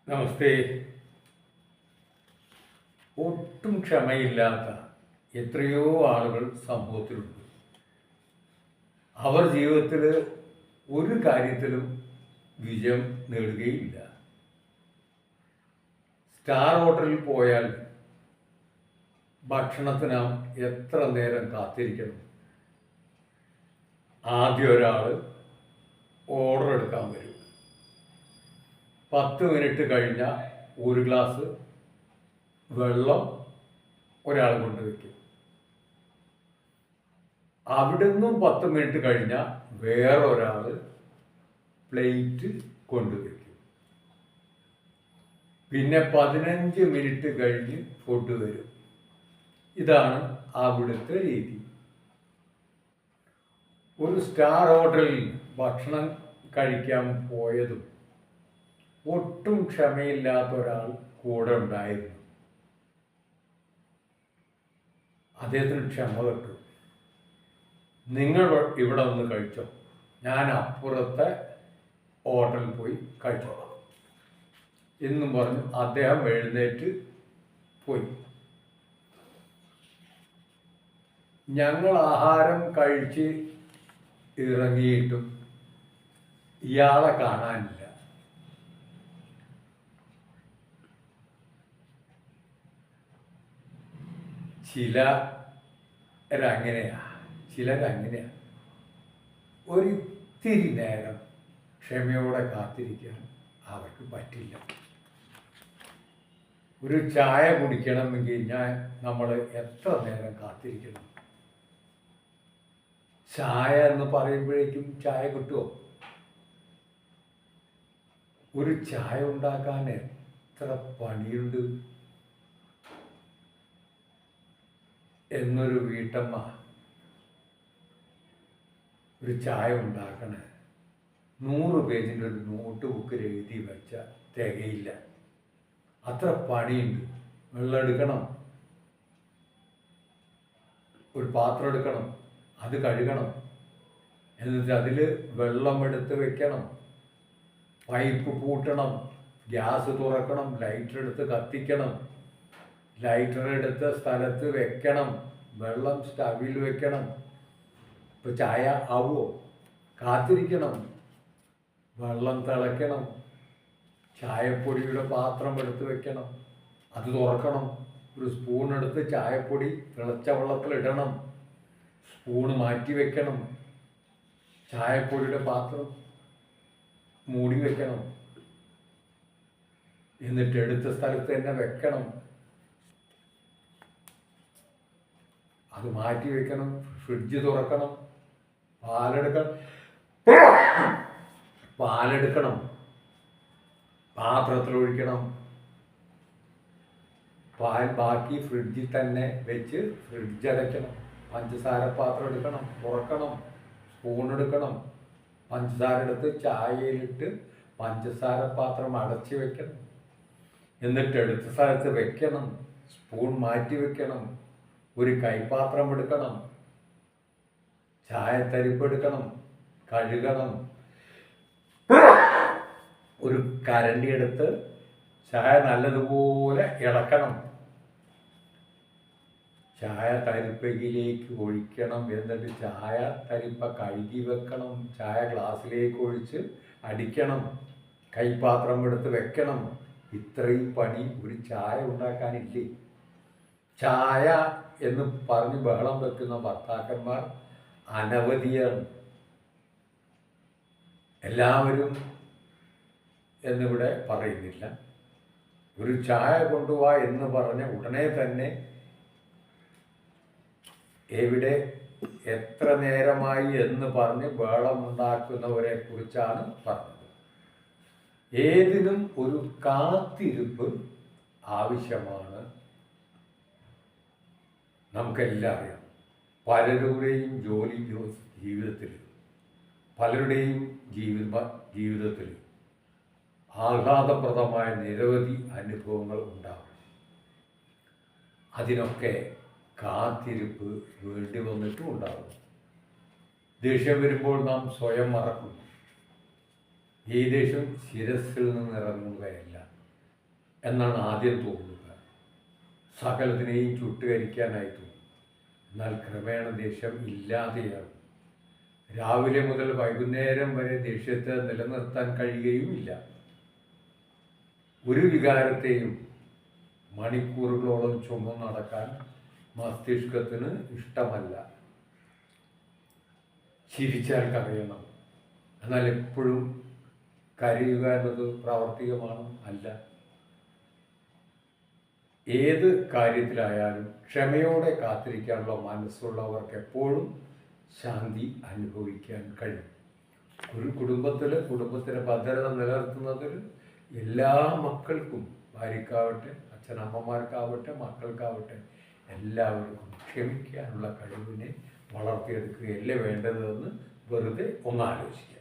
നമസ്തേ. ഒട്ടും ക്ഷമയില്ലാത്ത എത്രയോ ആളുകൾ സമൂഹത്തിലുണ്ട്. അവർ ജീവിതത്തിൽ ഒരു കാര്യത്തിലും വിജയം നേടുകയില്ല. സ്റ്റാർ ഹോട്ടലിൽ പോയാൽ ഭക്ഷണത്തിന് എത്ര നേരം കാത്തിരിക്കണം. ആദ്യം ഒരാൾ ഓർഡർ എടുക്കാൻ വരും. 10 മിനിറ്റ് കഴിഞ്ഞാൽ ഒരു ഗ്ലാസ് വെള്ളം ഒരാൾ കൊണ്ടുവയ്ക്കും. അവിടുന്നും 10 മിനിറ്റ് കഴിഞ്ഞാൽ വേറെ ഒരാൾ പ്ലേറ്റ് കൊണ്ടുവയ്ക്കും. പിന്നെ 15 മിനിറ്റ് കഴിഞ്ഞ് ഫുഡ് വരും. ഇതാണ് അവിടുത്തെ രീതി. ഒരു സ്റ്റാർ ഹോട്ടലിൽ ഭക്ഷണം കഴിക്കാൻ പോയതും ഒട്ടും ക്ഷമയില്ലാത്ത ഒരാൾ കൂടെ ഉണ്ടായിരുന്നു. അദ്ദേഹത്തിന് ക്ഷമ കിട്ടും. നിങ്ങൾ ഇവിടെ ഒന്ന് കഴിച്ചോ, ഞാൻ അപ്പുറത്തെ ഹോട്ടലിൽ പോയി കഴിച്ചോളാം എന്നും പറഞ്ഞു അദ്ദേഹം എഴുന്നേറ്റ് പോയി. ഞങ്ങൾ ആഹാരം കഴിച്ച് ഇറങ്ങിയിട്ടും ഇയാളെ കാണാനില്ല. ചിലരങ്ങനെയാ. ഒരിത്തിരി നേരം ക്ഷമയോടെ കാത്തിരിക്കാൻ അവർക്ക് പറ്റില്ല. ഒരു ചായ കുടിക്കണമെങ്കിൽ നമ്മൾ എത്ര നേരം കാത്തിരിക്കണം? ചായ എന്ന് പറയുമ്പോഴേക്കും ചായ കിട്ടുമോ? ഒരു ചായ ഉണ്ടാക്കാൻ എത്ര പണിയുണ്ട് എന്നൊരു വീട്ടമ്മ ഒരു ചായ ഉണ്ടാക്കണേ 100 പേജിൻ്റെ ഒരു നോട്ട് ബുക്കിൽ എഴുതി വെച്ചാൽ തികയില്ല. അത്ര പണിയുണ്ട്. വെള്ളം എടുക്കണം, ഒരു പാത്രം എടുക്കണം, അത് കഴുകണം, എന്നിട്ട് അതിൽ വെള്ളം എടുത്ത് വെക്കണം, പൈപ്പ് പൂട്ടണം, ഗ്യാസ് തുറക്കണം, ലൈറ്റർ എടുത്ത് കത്തിക്കണം, ലൈറ്റർ എടുത്ത് സ്ഥലത്ത് വെക്കണം, വെള്ളം സ്റ്റവിൽ വെക്കണം. ഇപ്പോൾ ചായ ആവുമോ? കാത്തിരിക്കണം, വെള്ളം തിളയ്ക്കണം, ചായപ്പൊടിയുടെ പാത്രം എടുത്ത് വെക്കണം, അത് തുറക്കണം, ഒരു സ്പൂൺ എടുത്ത് ചായപ്പൊടി തിളച്ച വെള്ളത്തിലിടണം, സ്പൂണ് മാറ്റി വെക്കണം, ചായപ്പൊടിയുടെ പാത്രം മൂടി വെക്കണം, എന്നിട്ട് എടുത്ത സ്ഥലത്ത് തന്നെ വെക്കണം, അത് മാറ്റി വെക്കണം, ഫ്രിഡ്ജ് തുറക്കണം, പാലെടുക്കണം, പാത്രത്തിലൊഴിക്കണം, പാൽ ബാക്കി ഫ്രിഡ്ജിൽ തന്നെ വെച്ച് ഫ്രിഡ്ജ് അടയ്ക്കണം, പഞ്ചസാര പാത്രം എടുക്കണം, തുറക്കണം, സ്പൂൺ എടുക്കണം, പഞ്ചസാര എടുത്ത് ചായയിലിട്ട് പഞ്ചസാര പാത്രം അടച്ച് വെക്കണം, എന്നിട്ട് എടുത്ത സ്ഥലത്ത് വെക്കണം, സ്പൂൺ മാറ്റി വെക്കണം, ഒരു കൈപാത്രം എടുക്കണം, ചായ തരിപ്പെടുക്കണം, കഴുകണം, ഒരു കരണ്ടി എടുത്ത് ചായ നല്ലതുപോലെ ഇളക്കണം, ചായ തരിപ്പയിലേക്ക് ഒഴിക്കണം, എന്നിട്ട് ചായ തരിപ്പ കഴുകി വെക്കണം, ചായ ഗ്ലാസ്സിലേക്ക് ഒഴിച്ച് അടിക്കണം, കൈപാത്രം എടുത്ത് വെക്കണം. ഇത്രയും പണി ഒരു ചായ ഉണ്ടാക്കാനില്ലേ? ചായ എന്ന് പറഞ്ഞ് ബഹളം വെക്കുന്ന ഭർത്താക്കന്മാർ അനവധിയാണ്. എല്ലാവരും എന്നിവിടെ പറയുന്നില്ല. ഒരു ചായ കൊണ്ടുപോവാ എന്ന് പറഞ്ഞ ഉടനെ തന്നെ എവിടെ എത്ര നേരമായി എന്ന് പറഞ്ഞ് ബഹളമുണ്ടാക്കുന്നവരെ കുറിച്ചാണ് പറഞ്ഞത്. ഏതിനും ഒരു കാത്തിരിപ്പ് ആവശ്യമാണ്. നമുക്കെല്ലാം അറിയാം. പലരുടെയും ജീവിതത്തിൽ ആഹ്ലാദപ്രദമായ നിരവധി അനുഭവങ്ങൾ ഉണ്ടാകും. അതിനൊക്കെ കാത്തിരിപ്പ് വേണ്ടി വന്നിട്ടും ഉണ്ടാകും. ദേഷ്യം വരുമ്പോൾ നാം സ്വയം മറക്കുന്നു. ഈ ദേഷ്യം ശിരസിൽ നിന്ന് ഇറങ്ങുകയല്ല, എന്നാണ് ആദ്യം തോന്നുക. സകലത്തിനെയും ചുട്ടുകരിക്കാനായി തോന്നും. എന്നാൽ ക്രമേണ ദേഷ്യം ഇല്ലാതെയാകും. രാവിലെ മുതൽ വൈകുന്നേരം വരെ ദേഷ്യത്തെ നിലനിർത്താൻ കഴിയുകയുമില്ല. ഒരു വികാരത്തെയും മണിക്കൂറുകളോളം ചുമന്ന് നടക്കാൻ മസ്തിഷ്കത്തിന് ഇഷ്ടമല്ല. ചിരിച്ചാൽ കരയണം, എന്നാൽ എപ്പോഴും കരയുക എന്നത് പ്രാവർത്തികമാണ് അല്ല. ഏത് കാര്യത്തിലായാലും ക്ഷമയോടെ കാത്തിരിക്കാനുള്ള മനസ്സുള്ളവർക്ക് എപ്പോഴും ശാന്തി അനുഭവിക്കാൻ കഴിയും. ഒരു കുടുംബത്തിലെ ഭദ്രത നിലനിർത്തുന്നതിൽ എല്ലാ മക്കൾക്കും, ഭാര്യക്കാവട്ടെ, അച്ഛനമ്മമാർക്കാവട്ടെ, മക്കൾക്കാവട്ടെ, എല്ലാവർക്കും ക്ഷമിക്കാനുള്ള കഴിവിനെ വളർത്തിയെടുക്കുകയല്ലേ വേണ്ടതെന്ന് വെറുതെ ഒന്ന് ആലോചിക്കാം.